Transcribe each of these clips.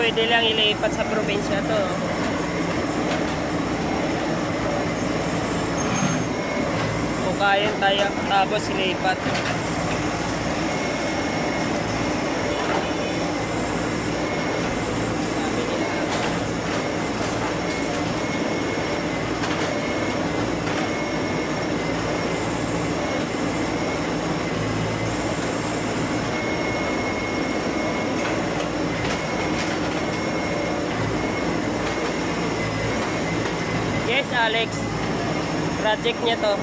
pwede lang ilipat sa probinsya to. Bukayan tayo tapos ilipat. Yes, Alex. Project niya to.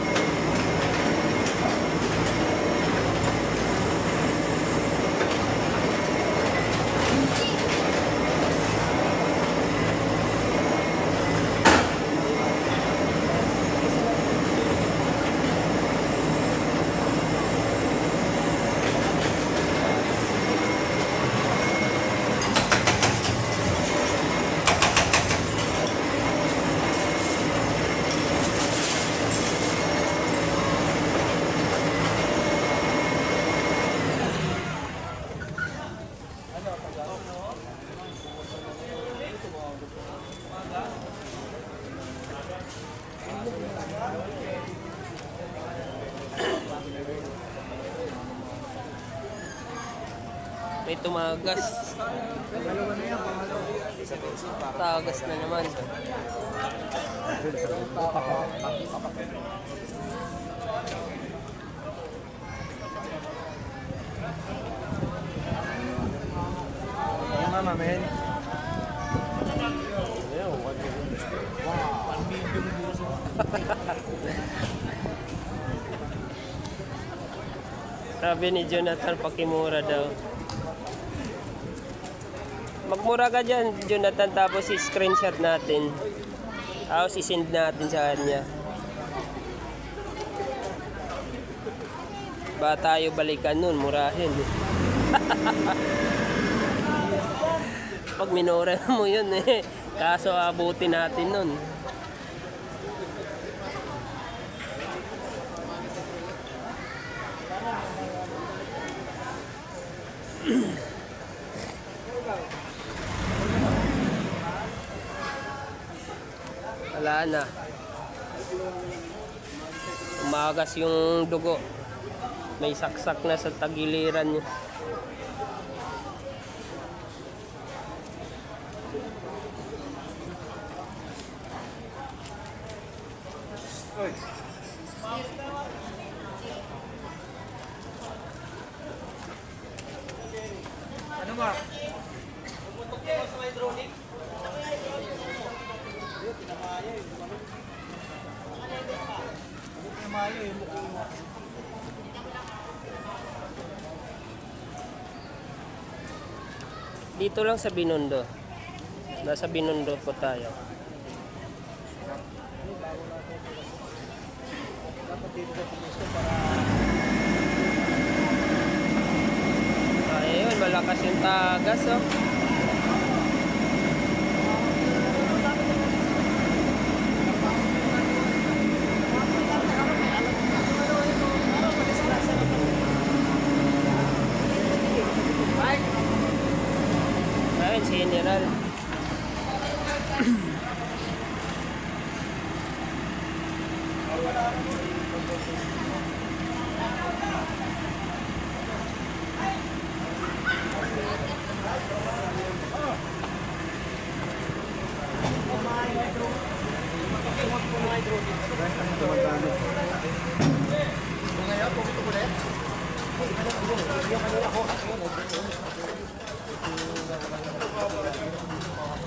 May tumagas. Tagas na naman. Yung mama, men. Sabi ni Jonathan, pakimura daw. Magmura ka dyan, Jonathan, tapos i-screenshot natin. Tapos i-send natin sa kanya. Ba tayo balikan nun, murahin. Pag minura mo yun eh. Kaso abutin natin nun. Wala na. Umagas yung dugo. May saksak na sa tagiliran niya. Ano ba? Dito lang sa Binondo. Nasa Binondo po tayo. Ayun, malakas yung tagas, oh. Ayun, General.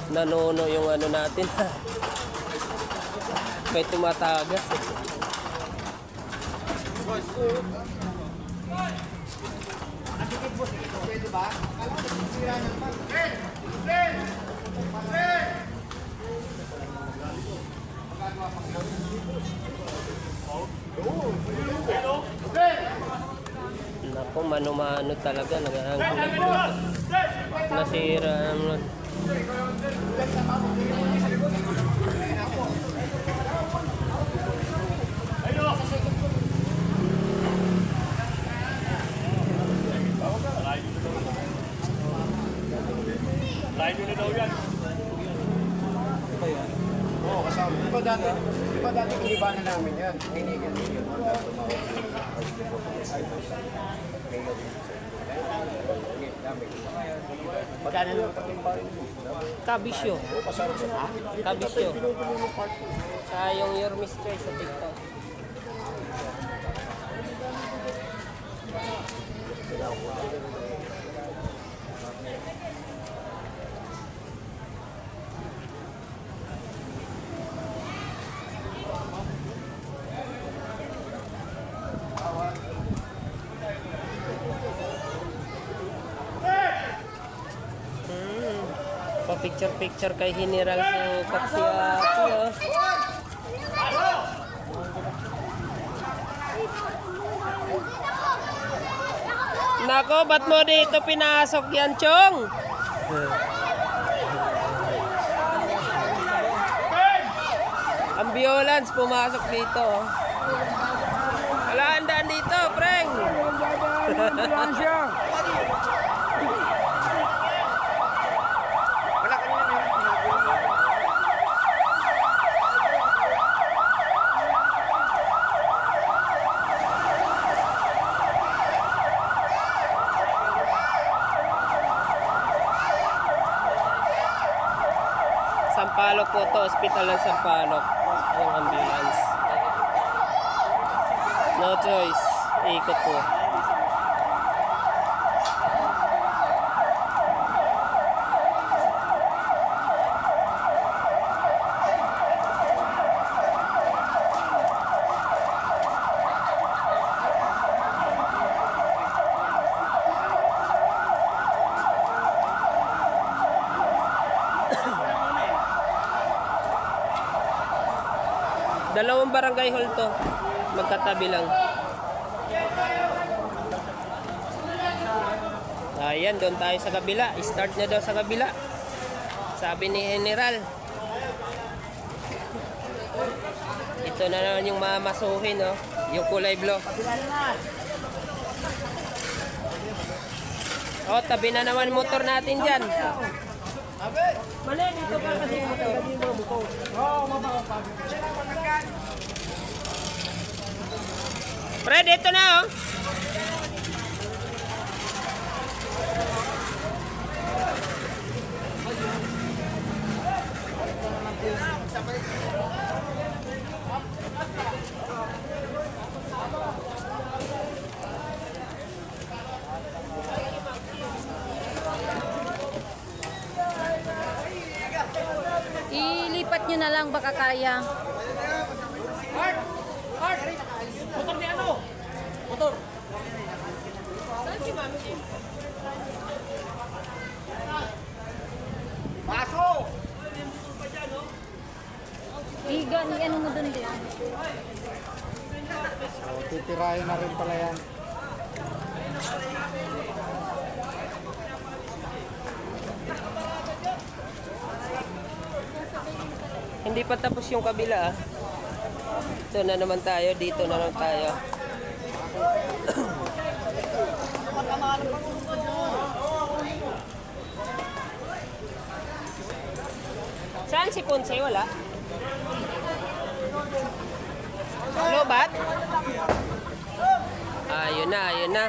Nanono yung ano natin. May tumatagas eh. Naku, mano-mano talaga. Nasira ang Live yun na daw Di ba dati kinibanan namin yan? Tinigan yun. Magkano lang pag-imbahin mo? Kabisyo. Pasarap sa akin. Kabisyo. Pinupuno ng part. Sa yung Your Mister sa TikTok. Pa-picture-picture kay General Sukat si Ate, oh. Nako, ba't mo dito pinasok yan, Chong? Ambulance pumasok dito, oh. Wala handaan dito, preng. Sampaloc po to, hospital ng Sampaloc. Yung ambulance. No choice. Ikot po. Dalawang barangay hall to. Magkatabi lang. Ayan, doon tayo sa kabila. Start na daw sa kabila. Sabi ni General. Ito na naman yung mamasuhin, no? Yung kulay blue. Oh, tabi na naman motor natin dyan. Mali, dito ka kasi motor. Fred, ito na, oh. Ilipat nyo na lang baka kaya. Motor ni ano? Motor. Paso! Iga, ni ano mo dun din. Titirahin na rin pala yan. Hindi pa tapos yung kabila, ah. Ito na naman tayo, dito na naman tayo. Saan si Ponce? Wala? Lobat? Ayun na, ayun na.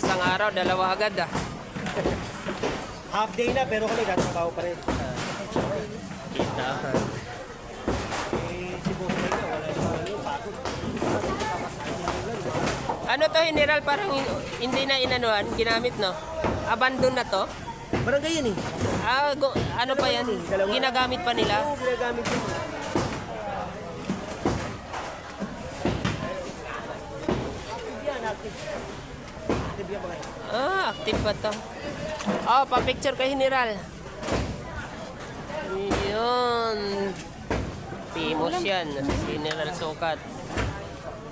Isang araw, dalawa agad, ah. Half day na pero kami gatrabaho pa rin. Kita. Si Bobo na wala naman yung pagod. Ano to, General? Parang hindi na inanuhan, ginamit, no? Abandon na to? Barangay yan eh. Ah, ano pa yan? Ginagamit pa nila? Oo, ginagamit yun. Yan, active. Active yan mga yan. Ah, active pa to. Oh, pa-picture kay General. Yun. Famous yan. Si General Sukat.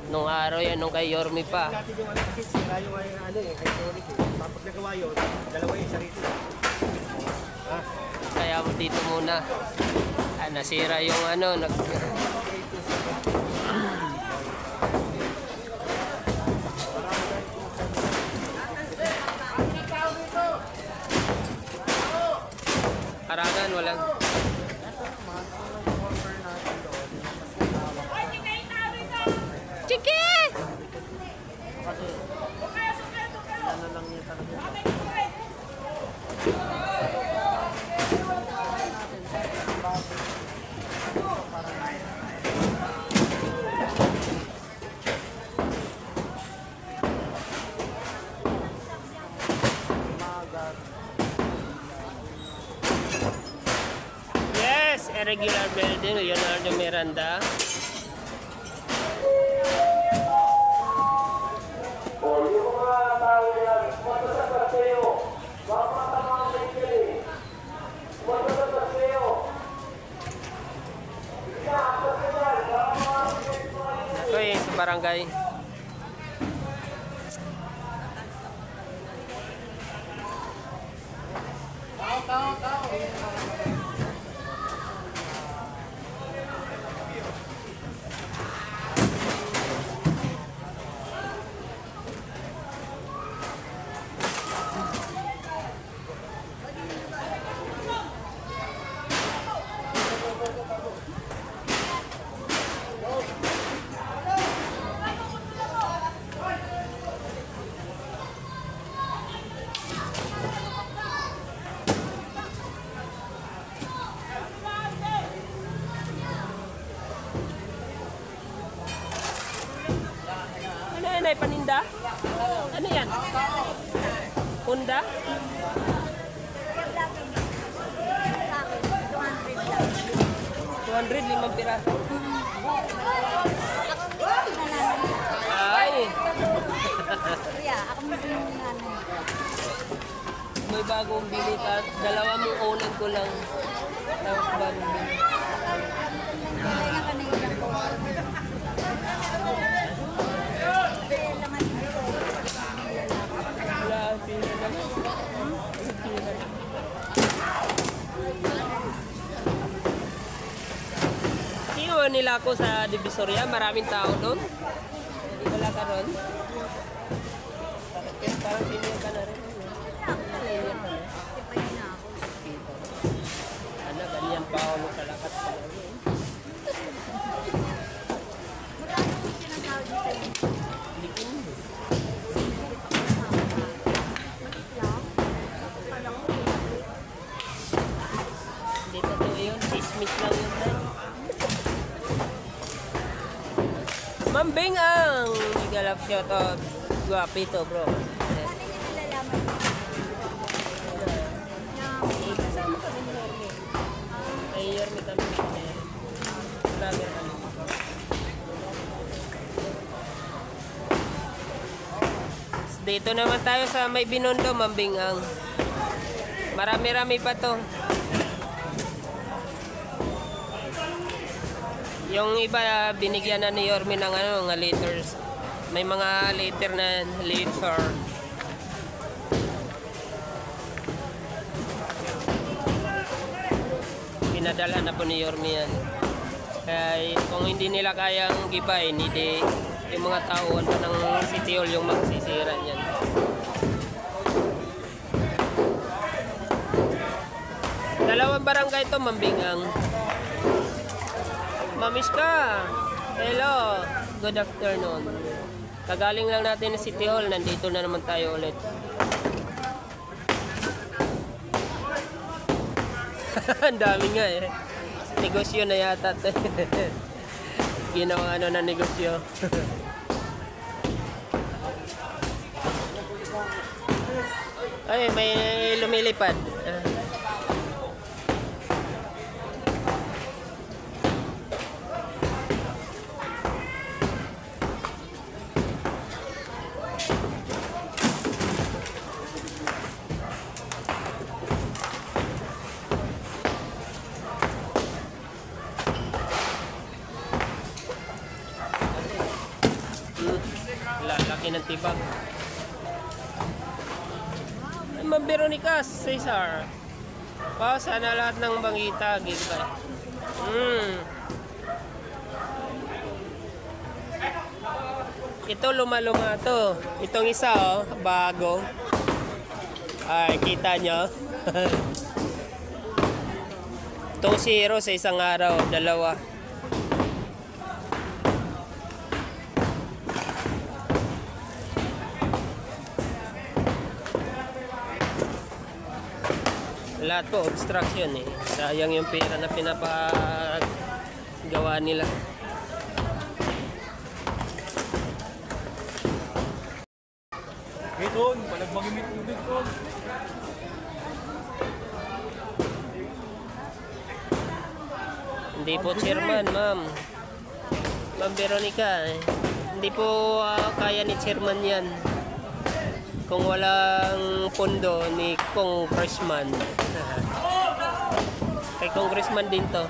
Nung araw yan, nung kay Yorme pa. Natin yung ano kasi sira yung ano eh, hydraulic eh. Kapag nagawa yun, dalawa yung sarili. Ah, Kaya dito muna. Nasira yung ano. Harangan, walang. Chiki! Yes, irregular building, Leonardo Miranda. Ito yung sa barangay. Ano yan ay paninda? Ano yan? Honda? 200, 5 piraso. Ay! Kuya, ako mo yung ano. May bagong bili ka. Dalawa mong unan ko lang. Tapos bagong bili. Kaya nga kanina ko. Wala, pila lang. Pila lang. Iwan nila ako sa Divisoria. Maraming tao doon. Wala ka ron. Parang pinil ka na rin. Ano, ganyan pa ako nung kalakat pa lang yun. Likin mo. Hindi totoo yun. Sismit lang yun na. Mambing ang Galap shoutout. Guwapito bro. Kasama kami ni Yorme. Ay, Yorme kami. Vlogger kami. Dito naman tayo sa may Binondo, Mambingang. Marami-rami pa to. Yung iba binigyan na ni Yorme ng ano, mga liters. May mga liter na liter. Pinadala na po ni Yorme yan. Kaya kung hindi nila kayang gibain, hindi yung mga tauhan pa ng City Hall yung magsisira niyan. Dalawang barangay ito, Mambingang. Mamiss ka. Hello. Good afternoon. Kagaling lang natin sa City Hall. Nandito na naman tayo ulit. Ang dami nga eh. Negosyo na yata. Ginawang ano na negosyo. Ay, may lumilipad. laki ng tibag. Ay, Ma'am Veronica, Cesar. Wow, sana lahat ng bangita, gigay. Ito luma-luma to. Itong isa oh, bago. Ay, kita nyo. 2-0 sa isang araw, dalawa. Lahat po obstruction eh. Sayang yung pera na pinapagawa nila. Ito, palagbagin mo yung tubig ko. Hindi po chairman, ma'am. Ma'am Veronica, hindi po kaya ni chairman yan. Kung walang pondo ni congressman. Kay congressman din to.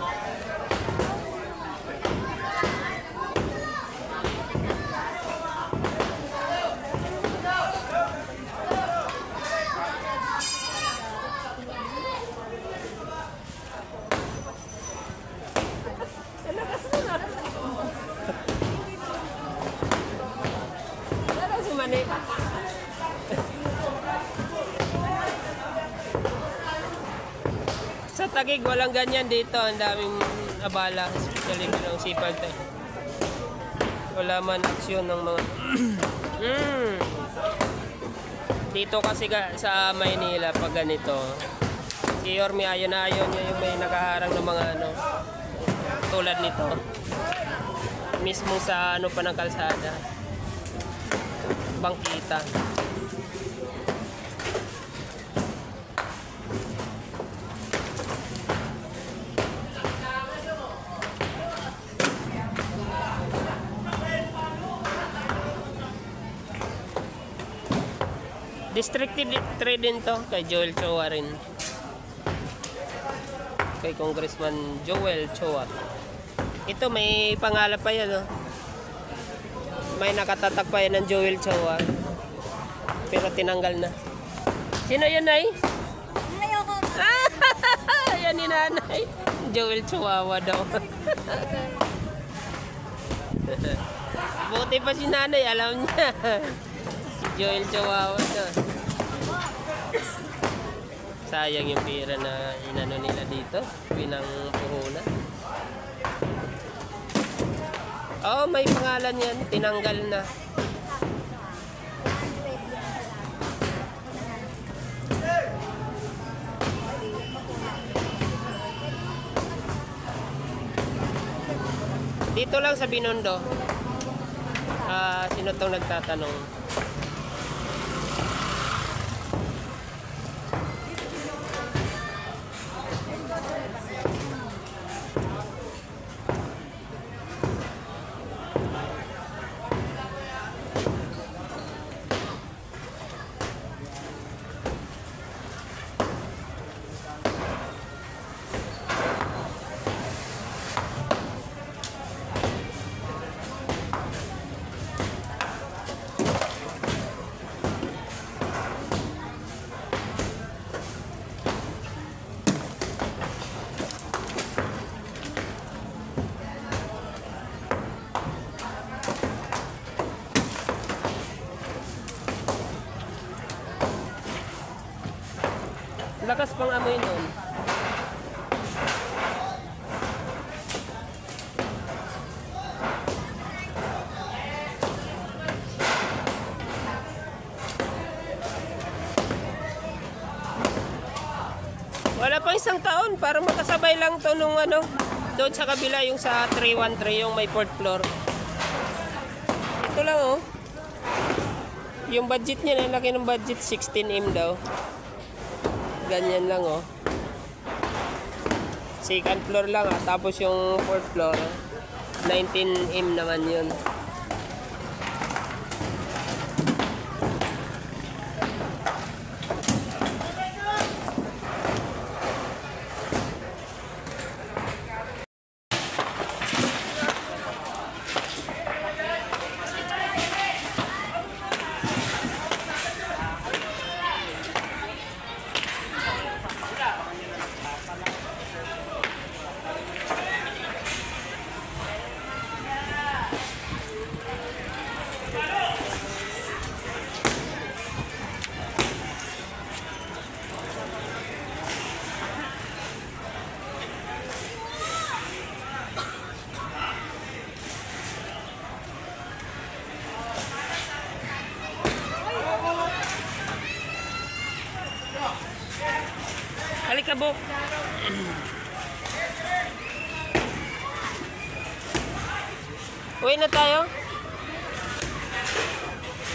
Sa Taguig, walang ganyan dito. Ang daming abala. Especially ng sipag tayo. Wala man aksyon ng mga... Dito kasi sa Maynila, pag ganito, si Yorme ayon na ayon niya yung may nakaharang ng mga ano, tulad nito. Mismo sa ano pa ng kalsada. Bangkita. District 3 din to, kay Joel Chua rin. Kay Congressman Joel Chua. Ito may pangalan pa yan, oh. May nakatatak pa yan ng Joel Chua. Pero tinanggal na. Sino yun, Nay? Ayoko. Yan ni Nanay. Joel Chihuahua daw. Buti pa si Nanay, alam niya. Joel Chihuahua daw. Sayang yung pera na inano nila dito. Pinang puhunan. Oh, may pangalan yan. Tinanggal na. Dito lang sa Binondo. Sino tong nagtatanong? Lakas pang amoy nun. Wala pang isang taon para makasabay lang to nung ano, doon sa kabila yung sa 313 yung may 4th floor. Ito lang oh. Yung budget niya, laki ng budget 16M daw. Ganyan lang oh. Second floor lang ah. Tapos yung 4th floor 19M naman yun. Alikabok. Uwi na tayo?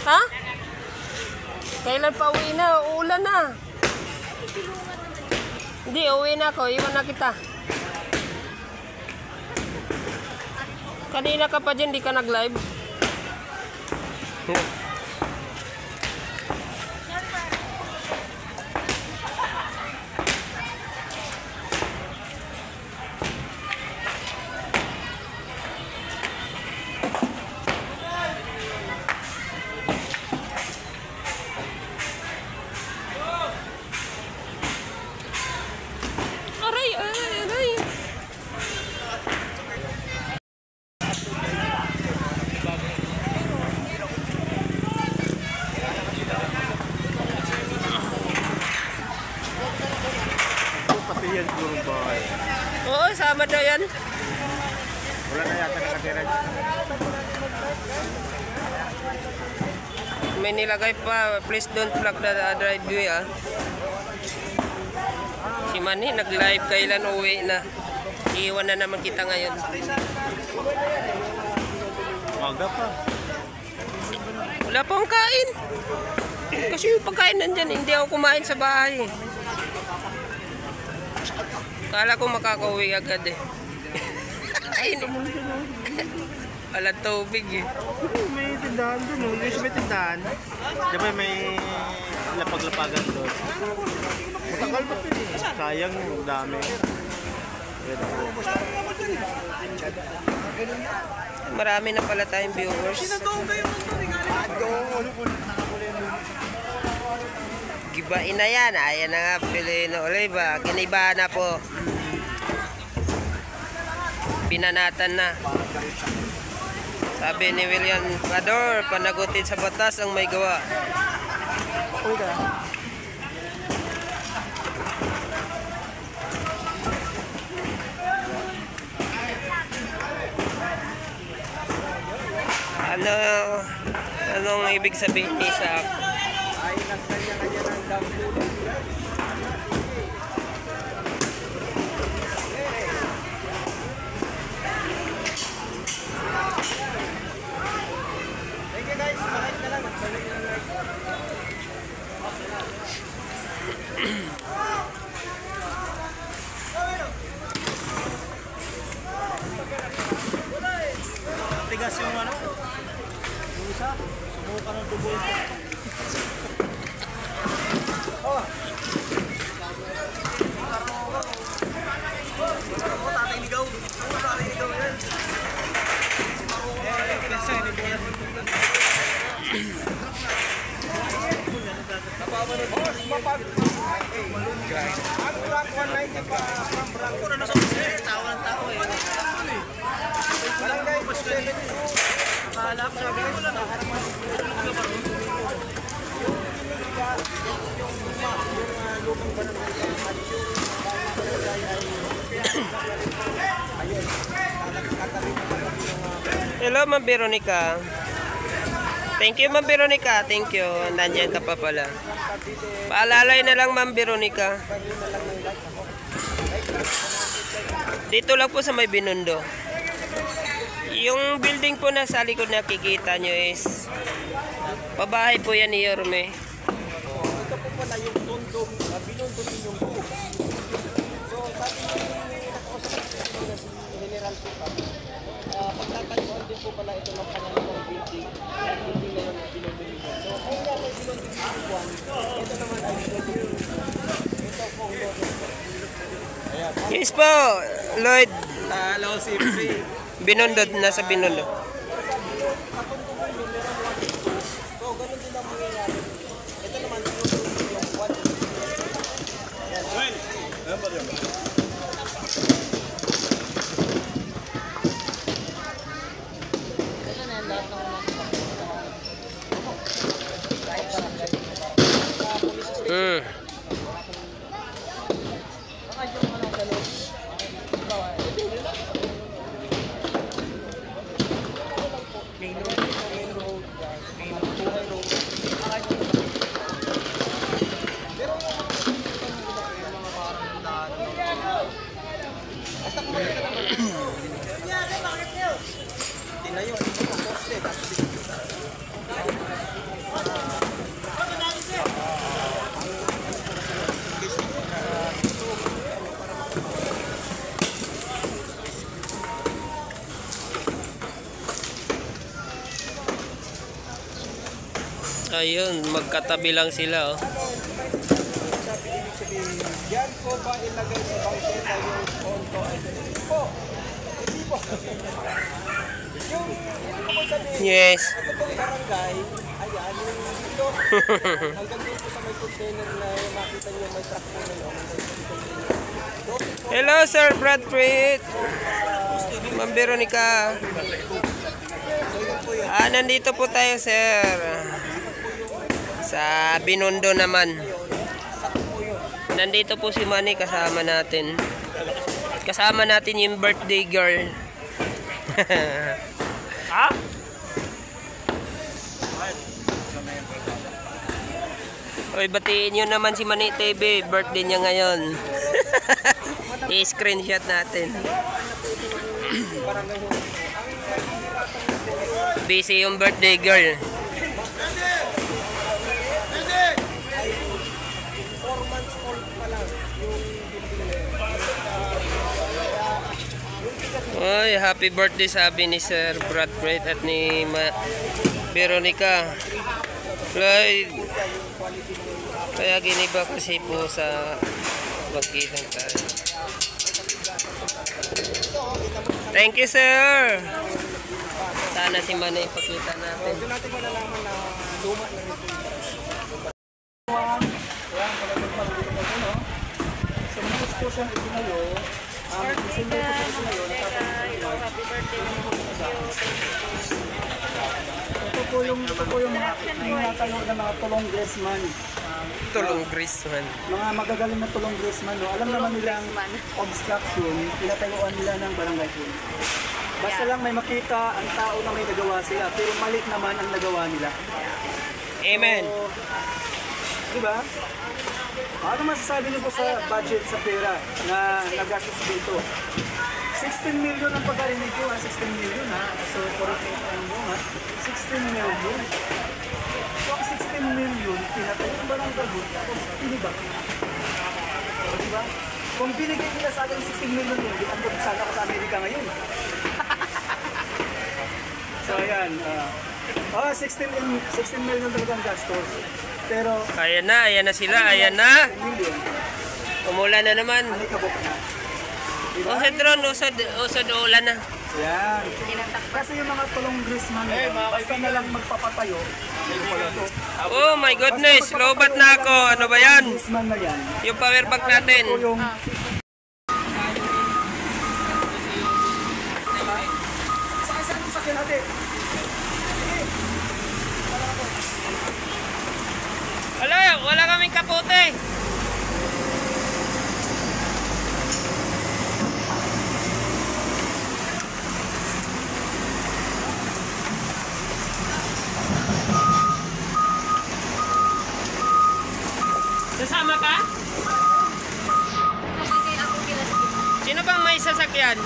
Ha? Kailan pa uwi na? Uulan na. Hindi, uwi na ako. Iwan na kita. Kanina ka pa dyan, di ka nag-live. Aray, aray, aray. Pati yan siguro bahay. Oo, sama daw yan. Wala na yata nakatira. May nilagay pa, please don't block the driveway ah. Si Manny nag-live, kailan uwi na. Iiwan na naman kita ngayon. Maga pa. Wala pa akong kain. Kasi yung pagkain nandyan, hindi ako kumain sa bahay. Kala ko makakauwi agad eh. Ay, wala tubig eh. May tindahan doon, no? Yung may tindahan. Di ba may lapag-lapagan doon? Matagal pa ito eh. Sayang, dami. Marami na pala tayong viewers. Gibain na yan. Ayan na nga, Pilino Oliva. Kiniba na po. Pinanatan na. Sabi ni William Pador, panagutin sa batas ang may gawa. Anong ibig sabihin ni Isaac? Tigas yung ano? Yung isa, sumuka ng dugo. Tatay ligaw. Tatay ligaw yan. Hello, Ma'am Veronica. Thank you, Ma'am Veronica. Thank you. Nandiyan ka pa pala. Paalalay na lang, Ma'am Veronica. Dito lang po sa may Binondo. Yung building po na sa likod na kikita nyo is pabahay po yan ni Yorme. Ito po pala yung tondo, Binondo yung po. So, sabi nyo yung nakausap si General po kami. Pagtatagpuan din po pala ito ng pangalawang building. Building na yung Binondo yung. So, kung nga may Binondo yung ito naman ay Binondo yung. Ito po ang Lord. Yes po, Lloyd. Hello, Sipri. Binondo, nasa Binondo. So, ganun din ang mangyayari. Ito naman, Binondo yung 1. Ayun, magkatabi lang sila, oh. Sabi ibig sabihin, yan po ba ilagay sa bangketa yung ponto? Ay, hindi po. Hindi po. Yung ibig ko sabihin, Yes. ito pong barangay, ayan, yung dito, hanggang dito sa may container na makita niyo may truck po na yun. Hello, Sir Brad Pitt. Ma'am Veronica. Nandito po tayo, sir. Sa Binondo naman. Nandito po si Manny, kasama natin. Kasama natin yung birthday girl. Ha? Oy, batiin nyo naman si Manny TV. Birthday niya ngayon. I-screenshot natin. Busy yung birthday girl. Oy, happy birthday sabi ni Sir Brad Pitt at ni Veronica. Kaya giniba kasi po sa magkitang tayo. Thank you, sir. Sana si Manay ipakita natin. Doon natin malalaman na luma na ito yung so, mga po siyang itinayo, isinyo po siya itinayo, ito po yung mga tayo na mga tulong dressman. Tulong Grisman. Mga magagaling na tulong dressman, no? Alam naman nilang obstruction, pinatayuan nila ng barangay po. Basta lang may makita ang tao na may nagawa sila, pero mali naman ang nagawa nila. Amen. So, di ba? Ano masasabi niyo po sa budget sa pera na nagastos dito? 16 million ang pagkarinig ko, 16 million ha. So, correct mo ha. 16 million. So, ang 16 million, pinatayo ba ng gabot? Tapos, pinibak. Di ba? Kung binigay nila sa akin 16 million yun, di ang sana ako sa Amerika ngayon. So, ayan. 16 million talagang gastos. Pero, Ayan na sila, ayan na. 16 million, Umulan na naman. alikabok na. Diba? Usad ron, usad ulan na. Yan. Kasi yung mga tulong Grisman, basta na lang magpapatayo. Oh my goodness, lobat na ako. Ano ba yan? Grisman na yan. Yung power bank natin. Ito yung... Saan sakyan natin? Wala kaming kapote. Sasama ka? Sino bang may sasakyan?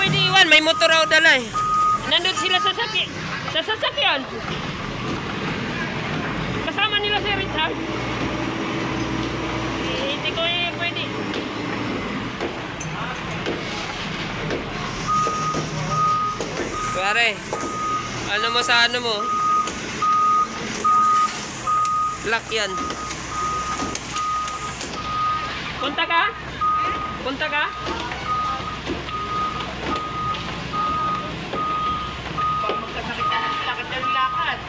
pwede iwan. May motor raw dala eh. Nandun sila sa sasakyan. Kasama nila si Richard. Hindi ko pwede. Pare, ano mo sa ano mo? Lock yan. Punta ka? Punta ka? Pag magkasakit ka ng lakad ng lakad.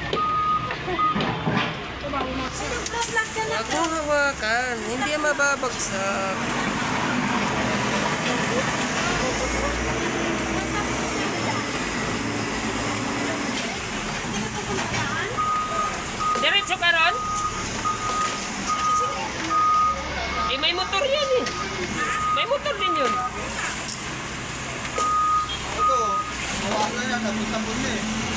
Huwag mo hawakan. Hindi yan mababagsak. Diretso ka ron? Eh, may motor yan eh. May motor din yun. Ito, hawakan na yan, tapos sabon niya eh.